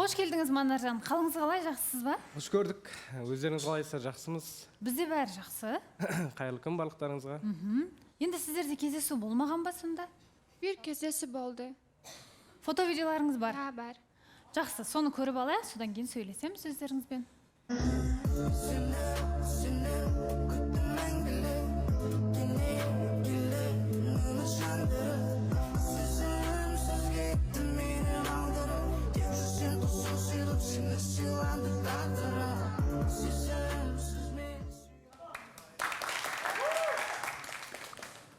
Қош келдіңіз Манаржан. Қалыңыз қалай, жақсысыз ба? Қош көрдік. Өздеріңіз қалайсыздар, жақсымыз? Бізде бәрі жақсы. Қайырлы күн барлықтарыңызға. Енді сіздерде кездесу болмаған ба сонда? Bir кездесу болды. Фото-видеоларыңыз бар? Ha, бар. Жақсы, соны көріп алайық, содан кейін сөйлесеміз өздеріңізбен.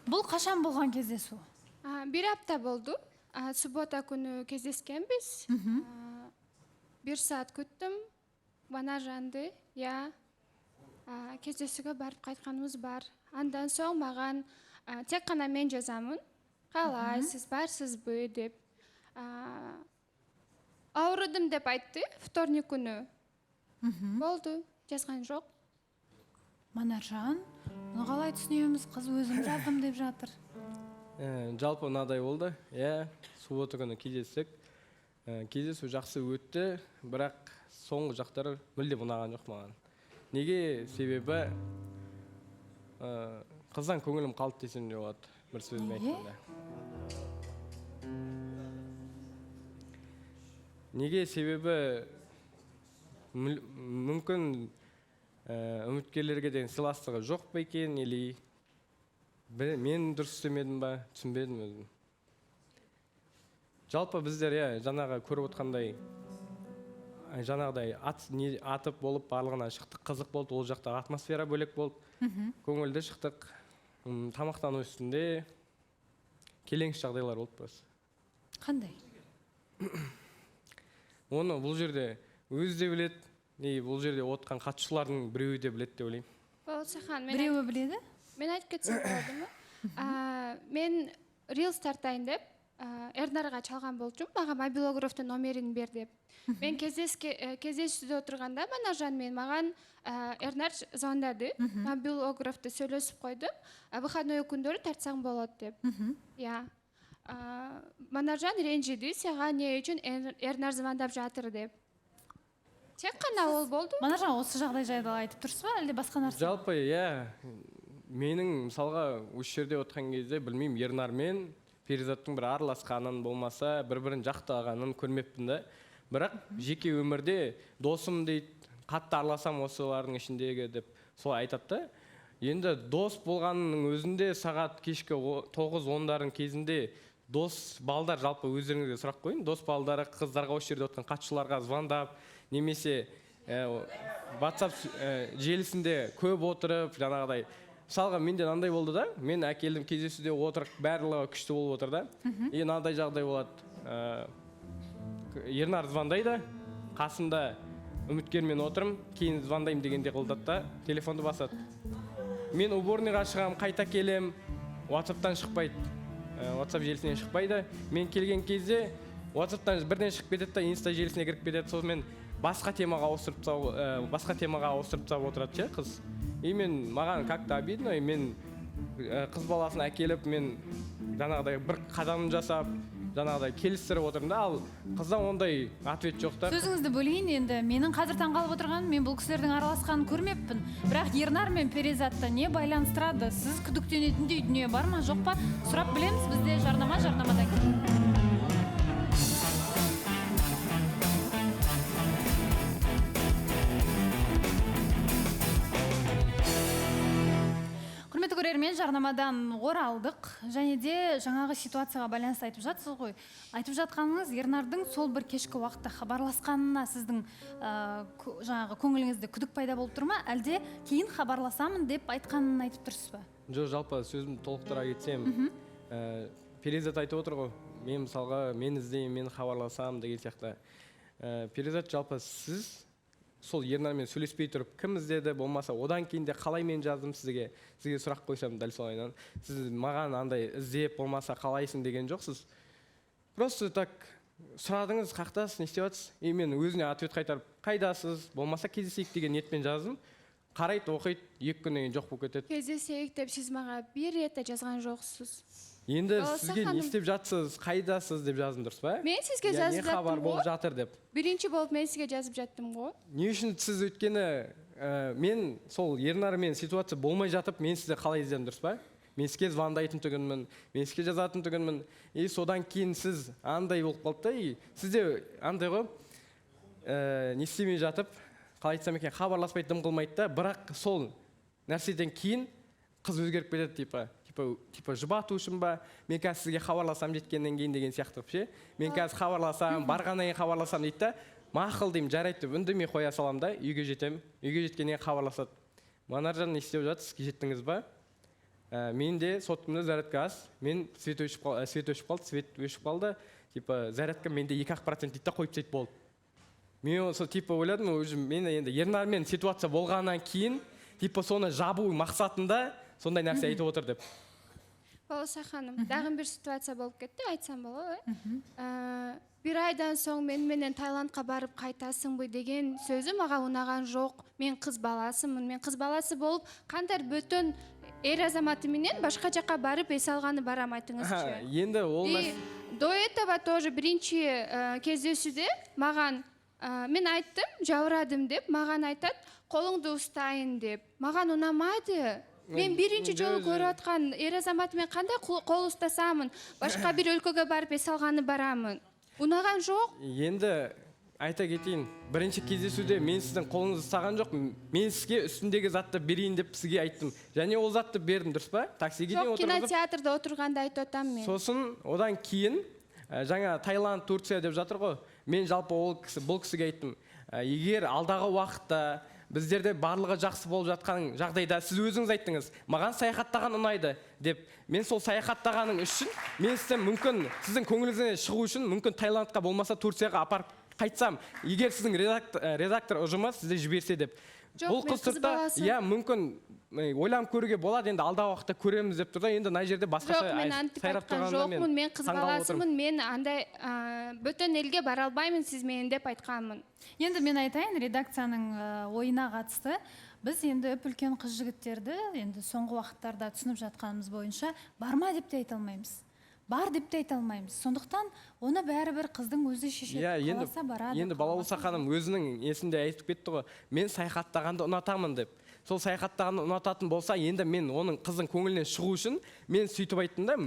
Бұл қашан болған кездесу? Bir апта болды. Суббота күні кездескенбіз. 1 саат күттім. Манаржанды, кездесуге барып қайтқанымыз бар. Андан соң маған тек қана мен жазамын. Қалайсыз, барсыз бе деп. Ауырдым деп айтты, вторник күні. Болды, жазған жоқ. Манаржан, мұны қалай түсінеміз? Қыз өзім жаздым деп жатыр. Жалпы мынадай болды. Суббота күні кездестік. Кездесу жақсы өтті, бірақ соңғы жақтары мүлдем ұнаған жоқ маған. Неге? Себебі қыздан көңілім қалды десем де болады, бір сөзбен айтқанда. Неге? Себебі мүмкін үміткерлерге деген сыйластығы жоқ па екен, или мен дұрыс істемедім ба, түсінбедім өзім. Жалпы біздер жаңағы көріп отқандай жаңағыдай атып болып барлығына шықтық, қызық болды, ол жақта атмосфера бөлек болды, көңілді шықтық, тамақтану үстінде келеңсіз жағдайлар болды просто. Қандай? Оны бұл жерде өзі де біледі, бұл жерде отқан қатысушылардың біреуі де біледі деп ойлаймын. Біреуі біледі? Мен айтып кетсем болады ма? Мен Reels тартайын деп, Эрнарға чалған болдым, маған мобилографтың номерін бер деп. Мен кездесуде отырғанда Манаржанмен маған Эрнар звондады, мобилографты сөйлесіп қойды, выходной күндері тартсаң болады деп. Манаржан ренжіді, саған не үшін Эрнар звондап жатыр деп. Тек қана ол болды. Манаржан, осы жағдай жайлы айтып тұрсыз ба, әлде басқа нәрсе? Жалпы, менің мысалға осы жерде отқан кезде білмеймін, Ернар мен Перизаттың бір араласқанын болмаса, бір-бірін жақтағанын көрмеппін да. Бірақ жеке өмірде досым дейді, қатты араласам осылардың ішіндегі деп солай айтады. Енді дос болғанның өзінде сағат кешкі 9-10-дардың кезінде дос балдар, жалпы өздеріңізге сұрақ қойын, дос балдары қыздарға осы жерде отқан қатысушыларға звондап, немесе WhatsApp желісінде көп отырып, жаңағыдай. Мысалға менде мынандай болды да, мен әкелдім кездесуде отырып, барлығы күшті болып отыр да. Мынандай жағдай болады. Ернар звондайды, қасында үміткермен отырым, кейін звондайым дегенде қылдады да, телефонды басады. Мен уборныйға шығам, қайта келем, WhatsApp-тан шықпайды. WhatsApp желісінен шықпайды. Мен келген кезде WhatsApp-тан бірден шығып кетеді да, Insta желісіне кіріп кетеді. Сонымен басқа темаға ауыстырып отырады қыз. Мен маған как-то обидно, мен қыз баласын әкеліп, мен жаңағыдай бір қадамын жасап, жаңағыдай келістіріп отырмын да, ал қыздан ондай ответ жоқ та. Сөзіңізді бөлейін енді, менің қазір таңғалып отырғаным, мен бұл кісілердің араласқанын көрмеппін. Бірақ Ернар мен Перизатты не байланыстырады? Сіз күдіктенетіндей дүние бар ма, жоқ па? Сұрап білеміз, бізде жарнамадан кейін. Көрермен, жарнамадан оралдық, және де жаңағы ситуацияға байланысты айтып жатсыз ғой. Айтып жатқаныңыз Ернардың сол бір кешкі уақытта хабарласқанына сіздің жаңағы көңіліңізде күдік пайда болып тұр ма, әлде кейін хабарласамын деп айтқанын айтып тұрсыз ба? Жоқ, жалпы сөзімді толықтыра кетсем, Перизат айтып отыр ғой, мен мысалға мен іздеймін, мен хабарласамын деген сияқты. Перизат, жалпы сіз сол Ернармен сөйлеспей тұрып, кім іздеді, болмаса одан кейін де қалай мен жаздым сізге сұрақ қойсам дәл солайынан. Сіз маған андай іздеп, болмаса қалайсың деген жоқсыз. Просто так сұрадыңыз, қақтасыз, не істеватсыз? Мен өзіне ответ қайтарып, қайдасыз, болмаса кездесейік деген ниетпен жаздым. Қарайды, оқиды, 2 күннен кейін жоқ болып кетеді. Кездесейік деп сіз маған бір рет жазған жоқсыз. Енді Балауса сізге не ханым. істеп жатсыз, қайдасыз деп жаздым, дұрыс па? Мен сізге Я не жазып хабар жаттым болып ғой. жатыр деп. Бірінші болып мен сізге жазып жаттым ғой. Не үшін сіз өйткені мен сол Ернармен ситуация болмай жатып, мен сізді қалай іздедім, дұрыс па? Мен сізге звондайтын түгінмін, мен сізге жазатын түгінмін. И содан кейін сіз андай болып қалды да, и сізде андай ғой, не істемей жатып, қалай айтсам екен, хабарласпайды, дым қылмайды да, бірақ сол нәрседен кейін қыз өзгеріп кетеді, типа жұбату үшін ба, мен қазір сізге хабарласам жеткеннен кейін деген сияқты ше. Мен қазір хабарласам, барғаннан кейін хабарласам дейді да, мақұл деймін, жарайды деп үндемей қоя салам да, үйге жетем. Үйге жеткеннен хабарласады. Манаржан не істеп жатсыз, жеттіңіз ба? Мен де соткымда зарядка аз, мен свет өшіп қалды, типа зарядка менде 2% дейді да, қойып тастайды болды. Мен сол типа ойладым, мен енді Ернармен ситуация болғаннан кейін, типа соны жабу мақсатында сондай нәрсе айтып отыр деп. Балауса ханым, дағын бір ситуация болып кетті, айтсам болады. Bir aydan соң менен Таиландқа барып қайтасың бы деген сөзі маға ұнаған жоқ. Мен қыз баласымын. Мен қыз баласы болып, қандар бөтен ер азаматы менен башқа жаққа барып ес алғаны барам айтыңызшы. Енді ол И до этого тоже бірінші кездесуде маған мен айттым, жаурадым деп, маған айтады, қолыңды ұстайын деп. Маған ұнамайды. Мен бірінші жолы көріп атқан ер азаматымен қандай қол ұстасамын, башқа бір өлкөге барып ес алғаны барамын. Ұнаған жоқ. Енді айта кетейін, бірінші кездесуде мен сіздің қолыңызды ұстаған жоқ, мен сізге үстіндегі затты берейін деп сізге айттым. Және ол затты бердім, дұрыс па? Таксиге дейін Жоқ, отырғызып. кинотеатрда отырғанда айтып отам мен. Сосын одан кейін жаңа Таиланд, Турция деп жатыр ғой. Мен жалпы бұл кісіге айттым. Егер алдағы уақытта біздерде барлығы жақсы болып жатқан жағдайда сіз өзіңіз айттыңыз, маған саяхаттаған ұнайды деп. Мен сол саяхаттағаның үшін, мен сізден мүмкін сіздің көңіліңізден шығу үшін мүмкін Таиландқа болмаса Турцияға апарып қайтсам, егер сіздің редактор ұжымы сізді жіберсе деп. Жоқ, мен қыз баласы. Иә, мүмкін ойланып көруге болады, енді алдағы уақытта көреміз деп тұрды. Енді мына жерде басқаша Жоқ, мен антип айтқан жоқпын, мен қыз баласымын, мен андай бөтен елге бара алмаймын сізмен деп айтқанмын. Енді мен айтайын, редакцияның ойына қатысты. Біз енді үлкен қыз жігіттерді енді соңғы уақыттарда түсініп жатқанымыз бойынша барма деп те айта алмаймыз. Бар деп те айта алмаймыз. Сондықтан оны бәрібір қыздың өзі шешеді. Қаласа барады. Енді Балауса ханым өзінің есінде айтып кетті ғой, мен саяхаттағанды ұнатамын деп. Сол саяхаттағанды ұнататын болса, енді мен оның қыздың көңілінен шығу үшін мен сөйтіп айттым да,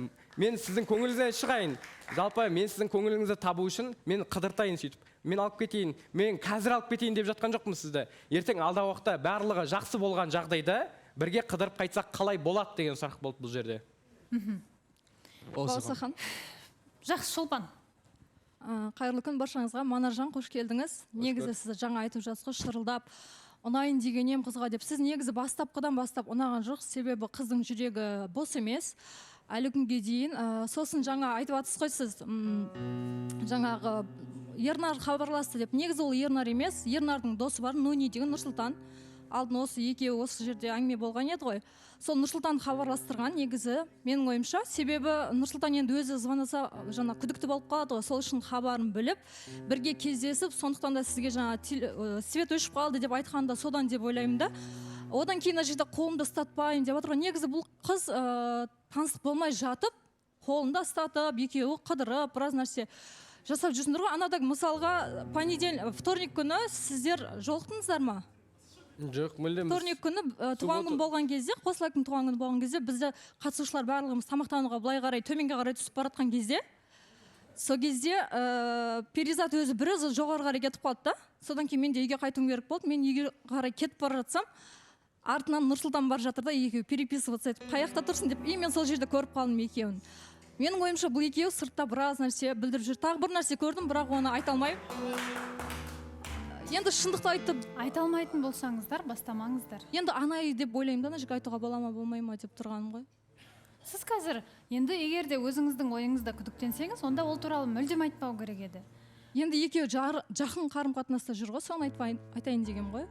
мен сіздің көңіліңізден шығайын. Жалпы мен сіздің көңіліңізді табу үшін мен қыдыртайын сөйтіп. Мен алып кетейін, мен қазір алып кетейін деп жатқан жоқпын сізді. Ертең алдағы уақытта барлығы жақсы болған жағдайда бірге қыдырып қайтсақ қалай болады деген сұрақ болды бұл жерде. Балауса ханым. Жақсы, Шолпан. Қайырлы күн баршаңызға. Манаржан, қош келдіңіз. Негізі сіз жаңа айтып жатсыз ғой, шырылдап ұнайын дегенем қызға деп. Сіз негізі бастапқыдан бастап ұнаған жоқ, себебі қыздың жүрегі бос емес. Әлі күнге дейін. Сосын жаңа айтып жатсыз ғой, сіз жаңағы Ернар хабарласты деп. Негізі ол Ернар емес, Ернардың досы бар, Нуни деген Нұрсұлтан. Алдын осы екеуі осы жерде әңгіме болған еді ғой. Сол Нұрсұлтан хабарластырған негізі менің ойымша, себебі Нұрсұлтан енді өзі звондаса жаңа күдікті болып қалады ғой, сол үшін хабарын біліп, бірге кездесіп, сондықтан да сізге жаңа свет өшіп қалды деп айтқанда содан деп ойлаймын да. Одан кейін жерде қолымды ұстатпайын деп отыр ғой. Негізі бұл қыз таныстық болмай жатып, қолында ұстатып, екеуі қыдырып, біраз нәрсе жасап жүрсіңдер ғой. Анадаг мысалға вторник күні сіздер жолықтыңыздар ма? Жоқ, мүлдем. Вторник күні туған күн болған кезде, қосылайдың туған күні болған кезде, бізді қатысушылар барлығымыз тамақтануға былай қарай, төменге қарай түсіп баратқан кезде, сол кезде Перизат өзі біраз жоғары қарай кетіп қалды да. Содан кейін мен де үйге қайтуым керек болды. Мен үйге қарай кетіп бара жатсам, артынан Нұрсұлтан бар жатыр да, екеуі переписываться етіп, қаяқта тұрсын деп, и мен сол жерде көріп қалдым екеуін. Менің ойымша бұл екеуі сыртта біраз нәрсе білдіріп жүр. Тағы бір нәрсе көрдім, бірақ оны айта алмаймын. Енді шындықты айтып, айта алмайтын болсаңыздар, бастамаңыздар. Енді анай деп ойлаймын да, жік айтуға бола ма, болмай ма деп тұрғаным ғой. Сіз қазір енді егер де өзіңіздің ойыңызда күдіктенсеңіз, онда ол туралы мүлдем айтпау керек еді. Енді екеуі жақын қарым-қатынаста жүр ғой, соны айтайын дегем ғой.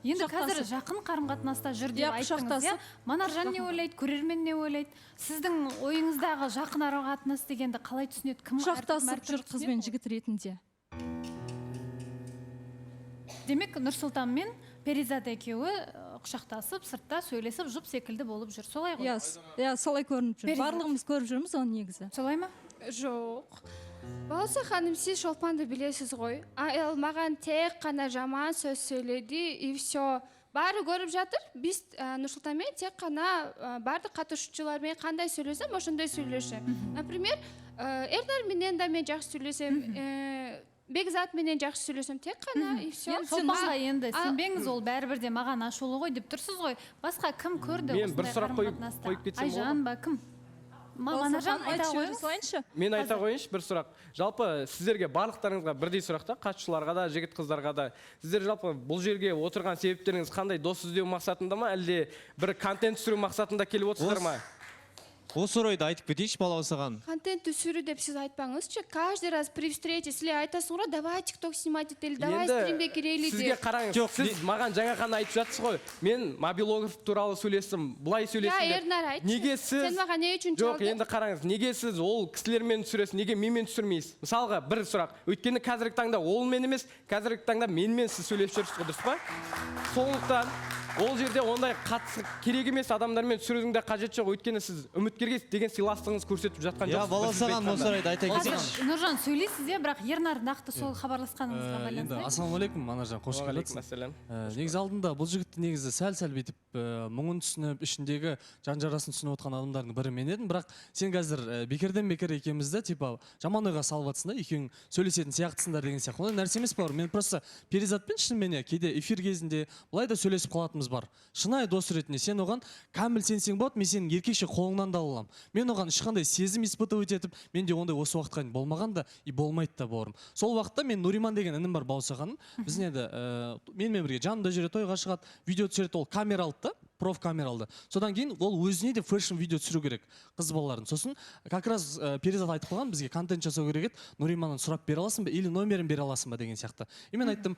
Енді қазір жақын қарым-қатынаста жүр деп айттыңыз, иә? Манаржан не ойлайды, көрермен не ойлайды? Сіздің ойыңыздағы жақын қарым-қатынас дегенді қалай түсінеді? Кім құшақтасып жүр қыз бен жігіт ретінде? Демек, Нұрсұлтан мен Перизат екеуі құшақтасып сыртта сөйлесіп жұп секілді болып жүр, солай ғой? Иә, солай көрініп жүр. Перизат. Барлығымыз көріп жүрміз оны негізі. Солай ма? Жоқ. Балауса ханым, сіз Шолпанды білесіз ғой. Ал маған тек қана жаман сөз сөйледі, и все. Бәрі көріп жатыр. Біз Нұрсұлтанмен тек қана барлық қатысушылармен қандай сөйлесем, ошондай сөйлешем. Например, Ернар менен да мен жақсы сөйлесем, Бекзат менен жақсы сөйлесем, тек қана, и все. Шолпанға енді сенбеңіз, ол бәрібір де маған ашулы ғой деп тұрсыз ғой. Басқа кім көрді Мен бір осындай сұрақ қарым-қатынаста? қойып кетсем болады Айжан ба, кім? Манаржан айта қойыңыз. Мен айта қойыншы бір сұрақ. Жалпы сіздерге барлықтарыңызға бірдей сұрақ та, қатысушыларға да, жігіт қыздарға да. Сіздер жалпы бұл жерге отырған себептеріңіз қандай, дос іздеу мақсатында ма, әлде бір контент түсіру мақсатында келіп отырсыздар ма? Осы орайда айтып кетейінші балаусаған. Контент түсіру деп сіз айтпаңызшы. Каждый раз при встрече сіле айтасың ғой, давай тикток снимать етелі, давай стримге кірелі Сізге деп. қараңыз, сіз маған жаңа ғана айтып жатсыз ғой. Мен мобилограф туралы сөйлестім, былай сөйлестім деп. Ернар айтшы. Неге сіз? Сен маған не үшін Жоқ, жауап? енді қараңыз, неге сіз ол кісілермен түсіресіз, неге менімен түсірмейсіз? Мысалға бір сұрақ. Өйткені қазіргі таңда ол мен емес, қазіргі таңда менімен сіз сөйлесіп жүрсіз ғой, дұрыс па? Сондықтан ол жерде ондай қатысы керек емес, адамдармен түсірудің де қажет жоқ. Өйткені сіз үміткерге деген сыйластығыңыз көрсетіп жатқан Я жоқсыз. балаусаған осы орайда айта кетейін. Қазір Нұржан сөйлейсіз иә, бірақ Ернар нақты сол хабарласқаныңызға Енді байланысты. ассалаумағалейкум, Манаржан, қош келдіңіз. Мәселен. Негізі алдында бұл жігітті негізі сәл бүйтіп мұңын түсініп, ішіндегі жан жарасын түсініп отқан адамдардың бірі мен едім, бірақ сен қазір бекерден бекер екеумізді типа жаман ойға салып жатсың да, екеуің сөйлесетін сияқтысыңдар деген сияқты. Ондай нәрсе емес бауыр. Мен просто Перизатпен шынымен кейде эфир кезінде былай да сөйлесіп қалатынымыз бар. Шынайы дос ретінде сен оған кәміл сенсең болады, мен сенің еркекше қолыңнан да аламын. Мен оған ешқандай сезім испытывать етіп, менде ондай осы уақытқа дейін болмаған да и болмайды да бауырым. Сол уақытта мен Нуриман деген інім бар, Баусағаным. Біз енді менімен бірге жанымда жүреді, тойға шығады, видео түсіреді, ол камера алды да, проф камера алды. Содан кейін ол өзіне де фэшн видео түсіру керек, қыз балалардың. Сосын как раз Перизат айтып қалған, бізге контент жасау керек еді, Нуриманнан сұрап бере аласың ба или номерін бере аласың ба деген сияқты. И мен айттым,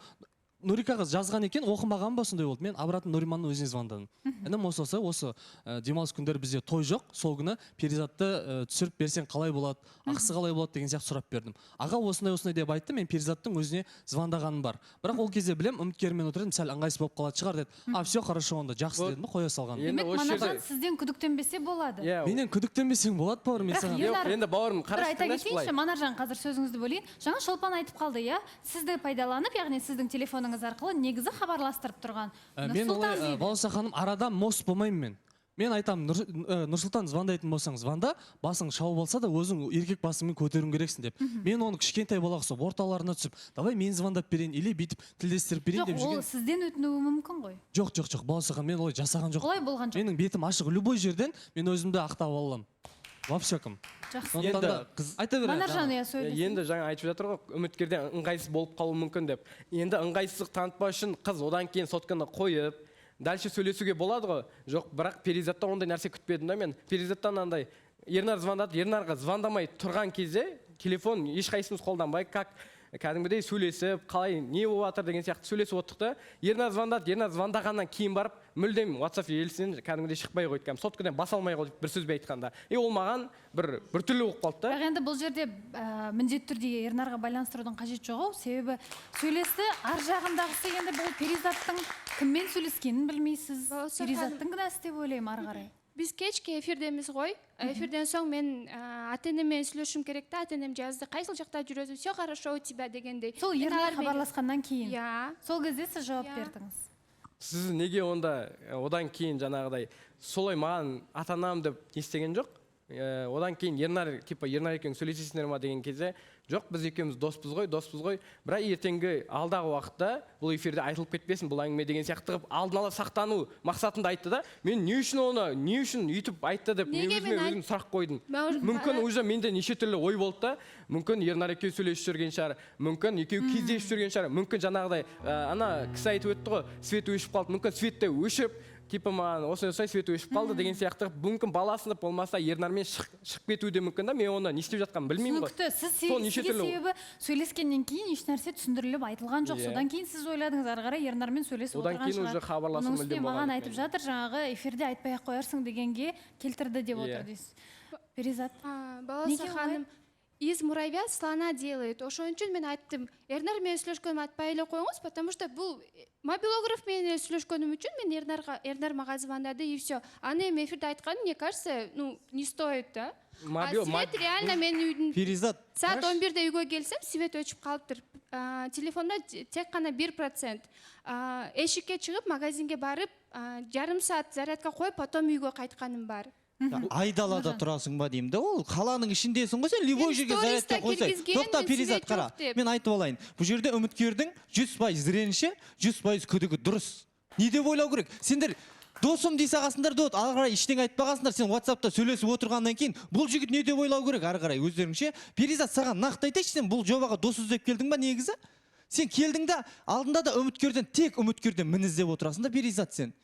Нурика қыз жазған екен, оқымаған ба сондай болды. Мен обратно Нуриманның өзіне звондадым. Інім осы демалыс күндері бізде той жоқ, сол күні Перизатты түсіріп берсең қалай болады, ақысы қалай болады деген сияқты сұрап бердім. Аға осындай деп айтты, мен Перизаттың өзіне звондағаным бар. Бірақ ол кезде білем, үміткермен отырдым, сәл ыңғайсыз болып қалады шығар деді. Все хорошо, онда жақсы дедім, қоя салған. Демек Манаржан сізден күдіктенбесе болады. Менен күдіктенбесең болады бауырым, мен саған. Жоқ, енді бауырым, бір айта қарастырыңызшы кетейінші, былай. Манаржан қазір сөзіңізді бөлейін. Жаңа Шолпан айтып қалды, иә? Сізді пайдаланып, яғни сіздің телефоныңыз арқылы негізі хабарластырып тұрған. Мен олай Балауса ханым, арада мост болмаймын мен. Мен айтамын, Нұрсұлтан звондайтын болсаң звонда, басың шауып алса да өзің еркек басыңмен көтеруің керексің деп. Мен оны кішкентай бала ұқсап орталарына түсіп, давай мен звондап берейін или бүйтіп тілдестіріп берейін деп Жоқ, ол жүрген. сізден өтінуі мүмкін ғой. Жоқ, Балауса ханым, мен олай жасаған жоқпын. Олай болған жоқ. Менің бетім ашық, любой жерден мен өзімді ақтап аламын. Во всяком. Жақсы. Сондықтан да айта бер. Манаржан иә сөйлесін. Енді жаңа айтып жатыр ғой, үміткерден ыңғайсыз болып қалуы мүмкін деп. Енді ыңғайсыздық танытпау үшін қыз одан кейін сотканы қойып, дальше сөйлесуге болады ғой. Жоқ, бірақ Перизаттан ондай нәрсе күтпедім да мен. Перизаттан андай Ернар звондады, Ернарға звондамай тұрған кезде телефон ешқайсымыз қолданбай, кәдімгідей сөйлесіп, қалай не болып жатыр деген сияқты сөйлесіп отырдық та. Ернар звондады, Ернар звондағаннан кейін барып, мүлдем WhatsApp желісінен кәдімгідей шықпай қойды, кәдімгі соткадан баса алмай қойды бір сөзбен айтқанда. Ол маған бір түрлі болып қалды да. Бірақ енді бұл жерде міндетті түрде Ернарға байланыстырудың қажет жоқ, себебі сөйлесті, ар жағындағысы енді бұл Перизаттың кіммен сөйлескенін білмейсіз. Перизаттың кінәсі деп ойлаймын ары қарай. Біз кешке эфирдеміз ғой. Эфирден соң мен ата-енеммен сөйлесуім керек та, ата-енем жазды, қайсыл жақта жүресің, все хорошо у тебя дегендей. Сол Ернар хабарласқаннан кейін. Иә. Сол кезде сіз жауап бердіңіз. Сіз неге онда одан кейін жаңағыдай солай маған ата-анам деп не істеген жоқ? Одан кейін Ернар екеуің сөйлесесіңдер ма деген кезде, жоқ, біз екеуміз доспыз ғой, бірақ ертеңгі алдағы уақытта бұл эфирде айтылып кетпесін бұл әңгіме деген сияқты қылып алдын ала сақтану мақсатында айтты да. Мен не үшін үйтіп айтты деп мен өзім сұрақ қойдым. Мүмкін уже менде неше түрлі ой болды да, мүмкін Ернар екеуі сөйлесіп жүрген шығар, мүмкін екеуі кездесіп жүрген шығар, мүмкін жаңағыдай ана кісі айтып өтті ғой, свет өшіп қалды, мүмкін светті өшіп типа маған осылай свет өшіп қалды деген сияқты мүмкін баласынып болмаса Ернармен шығып кетуі де мүмкін да, мен оны не істеп жатқанын білмеймін ғой. Түсінікті, сіз себебі сөйлескеннен кейін еш нәрсе түсіндіріліп айтылған жоқ. Содан кейін сіз ойладыңыз ары қарай Ернармен сөйлесіп отырған шығар. Одан кейін уже хабарласу мүлдем болған. Маған айтып жатыр, жаңағы эфирде айтпай ақ қоярсың дегенге келтірді деп отыр дейсіз. Перизат. Балауса ханым, из муравья слона делает. Ошон үчүн мен айттым, Эрнар менен сүйлөшкөнүм айтпай эле коюңуз, потому что бул мобилограф менен сүйлөшкөнүм үчүн мен Эрнар мага звондады и все. Аны эми эфирде айтканым, мне кажется, не стоит, да? Свет реально менин үйдүн Перизат, саат 11-де үйгө келсем, свет өчүп калыптыр. Телефонда тек гана 1%. Эшикке чыгып, магазинге барып, жарым саат зарядка коюп, потом үйгө кайтканым бар. айдалада турасың ба деймін да, ол қаланың ішіндесің ғой сен, любой жерге зарядка қойсай. Тоқта, Перизат, қара. Мен айтып алайын. Бұл жерде үміткердің 100% зреніші, 100% күдігі дұрыс. Не деп ойлау керек? Сендер досым дей сағасындар да, ары қарай ештеңе айтпағасындар, сен WhatsApp'та сөйлесіп отырғаннан кейін, бұл жігіт не деп ойлау керек ары қарай өздеріңше? Перизат, саған нақты айтайыншы, сен бұл жобаға дос іздеп келдің ба негізі? Сен келдің да, алдында да тек үміткерден мін іздеп отырасың да, Перизат, сен.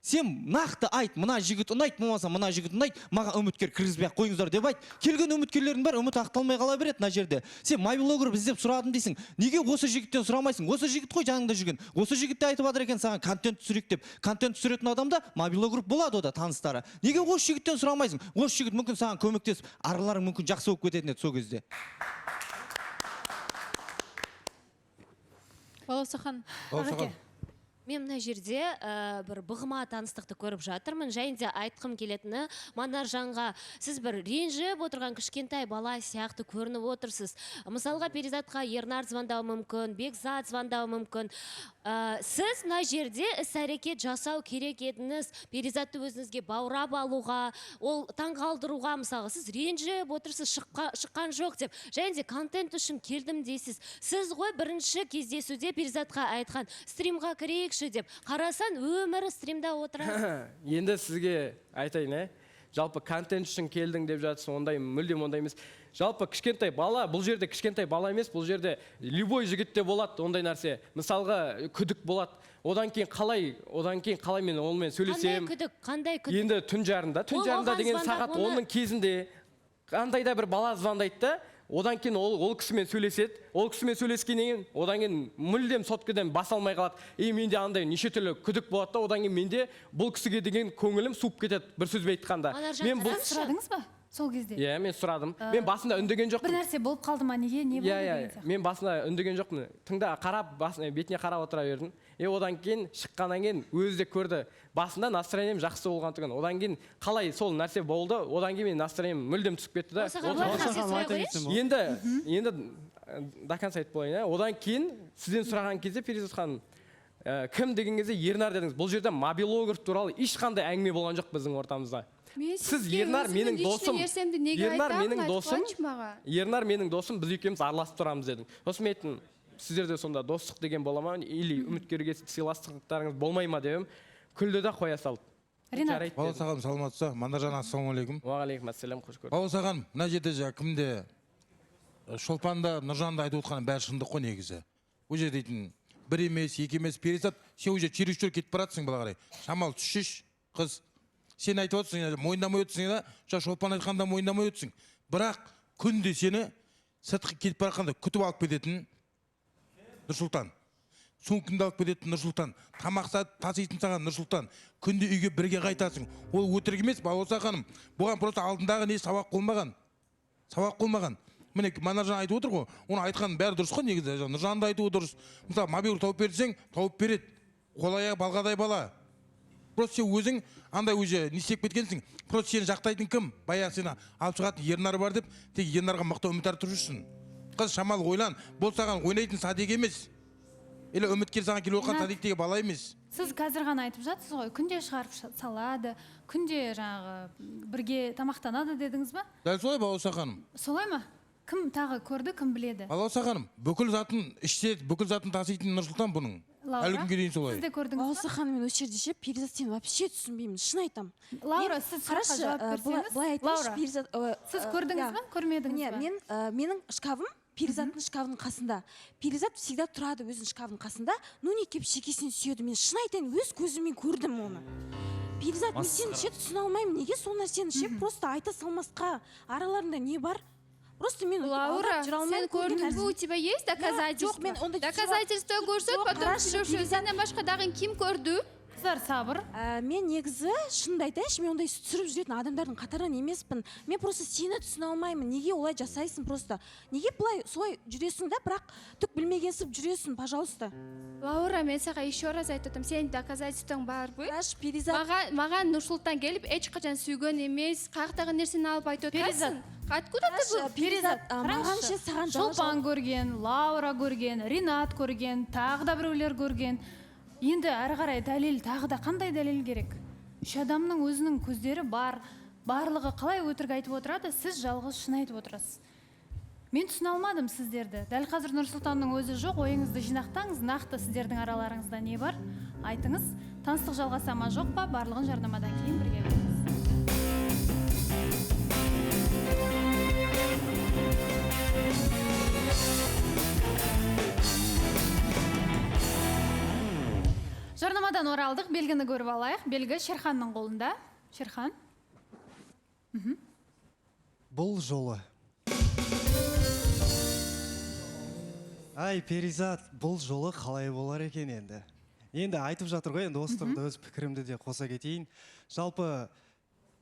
Сен нақты айт, мына жігіт ұнайды, болмаса мына жігіт ұнайды, маған үміткер кіргізбей ақ қойыңыздар деп айт. Келген үміткерлердің бар, үміт ақталмай қала береді мына жерде. Сен мобилограф іздеп сұрадың дейсің. Неге осы жігіттен сұрамайсың? Осы жігіт қой жаныңда жүрген. Осы жігітті айтып жатыр екен саған контент түсірейік деп. Контент түсіретін адамда мобилограф болады ода таныстары. Неге осы жігіттен сұрамайсың? Осы жігіт мүмкін саған көмектесіп, араларың мүмкін жақсы болып кететін еді сол кезде. Балаусахан. Мен мына жерде бір бұғыма таныстықты көріп жатырмын. Және де айтқым келетіні, Манаржанға сіз бір ренжіп отырған кішкентай бала сияқты көрініп отырсыз. Мысалға Перизатқа Ернар звондауы мүмкін, Бекзат звондауы мүмкін. Сіз мына жерде іс-әрекет жасау керек едіңіз, Перизатты өзіңізге баурап алуға, ол таңғалдыруға, мысалға сіз ренжіп отырсыз, шыққан жоқ деп. Және де контент үшін келдім дейсіз. Сіз ғой бірінші кездесуде Перизатқа айтқан, стримға кірейік деп. Қарасан өмірі стримда отырады. Енді сізге айтайын, жалпы контент үшін келдің деп жатсың, ондай мүлдем ондай емес. Жалпы кішкентай бала, бұл жерде кішкентай бала емес, бұл жерде любой жігітте болады ондай нәрсе. Мысалға күдік болады. Одан кейін қалай мен онымен сөйлесем. Қандай күдік? Енді түн жарында деген сағат 10-ның кезінде қандай да бір бала звондайды да, одан кейін ол кісімен сөйлеседі. Ол кісімен сөйлескеннен кейін, одан кейін мүлдем соткадан бас алмай қалады. Менде андай неше түрлі күдік болады да, одан кейін менде бұл кісіге деген көңілім суып кетеді, бір сөзбен айтқанда. Мен бұл сұрадыңыз ба? Сол кезде. Иә, мен сұрадым. Мен басында үндеген жоқпын. Бір нәрсе болып қалды ма, неге, не болды деген сияқты. Мен басында үндеген жоқпын. Тыңда, қарап, бетіне қарап отыра бердім. Одан кейін шыққаннан кейін өзі де көрді. Басында настроением жақсы болғандығын. Одан кейін қалай сол нәрсе болды, одан кейін мен настроением мүлдем түсіп кетті да. Енді до конца айтып болайын. Одан кейін сізден сұраған кезде, Перизат ханым, кім деген кезде Ернар дедіңіз. Бұл жерде мобилограф туралы ешқандай әңгіме болған жоқ біздің ортамызда. Сіз Ернар менің досым. Ернар менің досым, біз екеуміз араласып тұрамыз дедім. Сосын мен айттым, сіздерде сонда достық деген бола ма, или үміткерге сыйластықтарыңыз болмай ма деп күлді да қоя салды. Ринат. Балаусахан, саламатсыз ба? Манаржан, ассалаумағалейкум. Уағалейкум ассалам, қош көрдік. Балаусахан, мына жерде кімде Шолпанда, Нұржанды айтып отқаны бәрі шындық қой негізі. Ол жерде дейтін бір емес, екі емес, Перизат, сен уже чересчур кетіп баратсың бала қарай. Шамал түсшеш, қыз. Сен айтып отырсың, мойындамай өтсің, Шолпан айтқанда мойындамай өтсің. Бірақ күнде сені сыртқы кетіп барақанда күтіп алып кететін Нұрсұлтан. Сумкаңды алып кететін Нұрсұлтан. Тамақта таситын саған Нұрсұлтан. Күнде үйге бірге қайтасың. Ол өтірік емес, Балаусаханым. Бұған просто алдындағы не сабақ қолмаған. Міне Манаржан айтып отыр ғой, оны айтқанның бәрі дұрыс қой негізі. Нұржанды айтуы дұрыс. Мысалы, мобиль тауып берсең, тауып береді. Қолая балғадай бала. Просто сен өзің андай уже не істеп кеткенсің. Просто сені жақтайтын кім? Баяғы сені алып шығатын Ернар бар деп, тек Ернарға мықты үміт артып жүрсің. Қыз, шамал ойлан, бұл саған ойнайтын садик емес. Или үміткер саған келіп отқан садиктегі бала емес. Сіз қазір ғана айтып жатсыз ғой, күнде шығарып салады, күнде бірге тамақтанады дедіңіз ба? Дәл солай, Балаусаханым. Солай ма? Кім тағы көрді, кім біледі? Балаусаханым, бүкіл затын іштеді, бүкіл затын таситын Нұрсұлтан бұның. Әлі күнге дейін солай. Сіз де көрдіңіз ба? Балаусахан, мен осы жерде ше, Перизат сені вообще түсінбеймін, шын айтам. Лаура, сіз сұраққа жауап берсеңіз. Лаура, сіз көрдіңіз ба, көрмедіңіз ба? Менің шкафым Перизаттың шкафының қасында. Перизат всегда тұрады өзінің шкафының қасында. Ну не кеп шекесінен сүйеді. Мен шын айтайын, өз көзіммен көрдім оны. Перизат, мен сені ше түсіне алмаймын. Неге сол нәрсені ше просто айта салмасқа? Араларында не бар? Просто мен Лаура, сен көрдің бе, у тебя есть доказательства? Доказательства көрсет, потом сөйлеші. Сенен башқа дағын кім көрді? қыздар сабыр. Мен негізі шынымды айтайыншы, мен ондай түсіріп жүретін адамдардың қатарынан емеспін. Мен просто сені түсіне алмаймын. Неге олай жасайсың просто? Неге былай солай жүресің да, бірақ түк білмегенсіп жүресің, пожалуйста. Лаура, мен саған еще раз айтып отырмын, сенің доказательствоң бар бы? Перизат. Маған Нұрсұлтан келіп, ешқашан сүйген емес, қаяқтағы нәрсені алып айтып отырсың. Откуда ты был? Перизат, маған ше саған Шолпан көрген, Лаура көрген, Ринат көрген, тағы да біреулер көрген. Енді әрі қарай дәлел, тағы да қандай дәлел керек? Үш адамның өзінің көздері бар, барлығы қалай өтірік айтып отырады, сіз жалғыз шын айтып отырасыз. Мен түсіне алмадым сіздерді. Дәл қазір Нұрсұлтанның өзі жоқ, ойыңызды жинақтаңыз, нақты сіздердің араларыңызда не бар? Айтыңыз, таныстық жалғаса ма жоқ па, барлығын жарнамадан кейін бірге білеміз. Жарнамадан оралдық, белгіні көріп алайық. Белгі Шерханның қолында. Шерхан. Бұл жолы. Ай, Перизат, бұл жолы қалай болар екен енді? Енді айтып жатыр ғой, енді осы тұрғыда өз пікірімді де қоса кетейін. Жалпы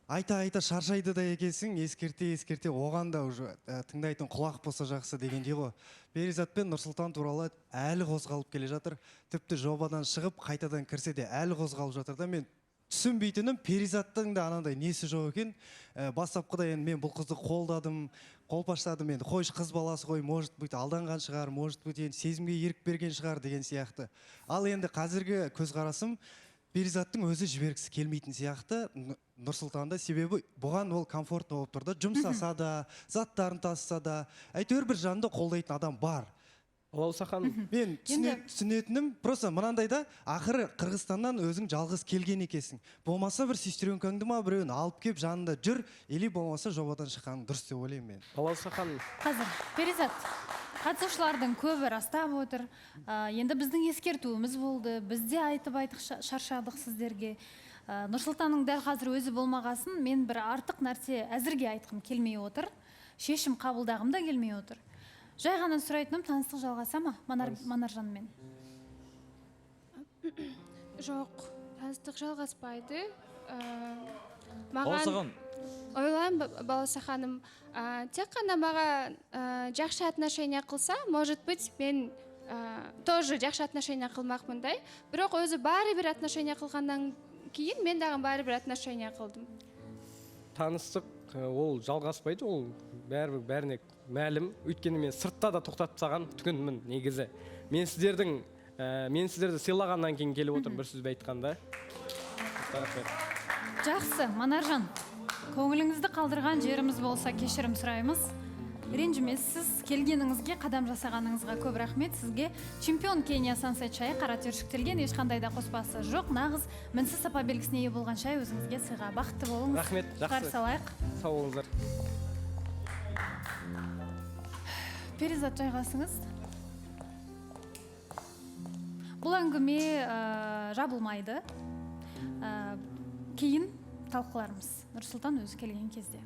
айта шаршайды да екенсің, ескерте оған да уже тыңдайтын құлақ болса жақсы дегендей ғой. Перизат пен Нұрсұлтан туралы әлі қозғалып келе жатыр. Тіпті жобадан шығып, қайтадан кірсе де әлі қозғалып жатыр да, мен түсінбейтінім Перизаттың да анандай несі жоқ екен. Бастапқыда енді мен бұл қызды қолдадым, қолпаштадым, енді қойшы қыз баласы ғой, может быть алданған шығар, может быть енді сезімге ерік берген шығар деген сияқты. Ал енді қазіргі көзқарасым, Перизаттың өзі жібергісі келмейтін сияқты Нұрсұлтанда, себебі бұған ол комфортты болып тұрды. Жұмсаса да, заттарын тасыса да, әйтеуір бір жанды қолдайтын адам бар. Лаусахан, мен түсінетінім, просто мынандайда, ақыры Қырғызстаннан өзің жалғыз келген екесің. Болмаса бір сестренкаңды ма біреуін алып кеп жанында жүр, или болмаса жобадан шыққаның дұрыс деп ойлаймын мен. Лаусахан. Қазір, Перизат, қатысушылардың көбі растап отыр. Енді біздің ескертуіміз болды. Бізде айтып шаршадық сіздерге. Нұрсұлтанның дәл қазір өзі болмағасын, мен бір артық нәрсе әзірге айтқым келмей отыр. Шешім қабылдағым да келмей отыр. Жай ғана сұрайтыным, таныстық жалғаса ма Манаржанмен? Жоқ, таныстық жалғаспайды. Маған ойлаймын, Баласа ханым, тек қана маған жақсы отношения қылса, может быть, мен тоже жақсы отношения қылмақпын да. Бірақ өзі бәрібір отношения қылғаннан кейін мен дағы бәрібір отношения қылдым. Таныстық ол жалғаспайды, ол бәріне мәлім. Өйткені мен сыртта да тоқтатып тастаған түгінмін негізі. Мен сіздерді сыйлағаннан кейін келіп отырмын, бір сөзбен айтқанда. Жақсы, Манаржан, көңіліңізді қалдырған жеріміз болса кешірім сұраймыз. Ренжімессіз, келгеніңізге, қадам жасағаныңызға көп рахмет. Сізге чемпион Кения Сансет шайы қара түйіршіктелген, ешқандай да қоспасы жоқ. Нағыз мінсіз сапа белгісіне ие болған шай өзіңізге сыйға. Бақытты болыңыз. Рахмет, жақсы. Салайық. Сау болыңыздар. Перизат, жайғасыңыз. Бұл әңгіме жабылмайды. Кейін талқыларымыз. Нұрсұлтан өзі келген кезде.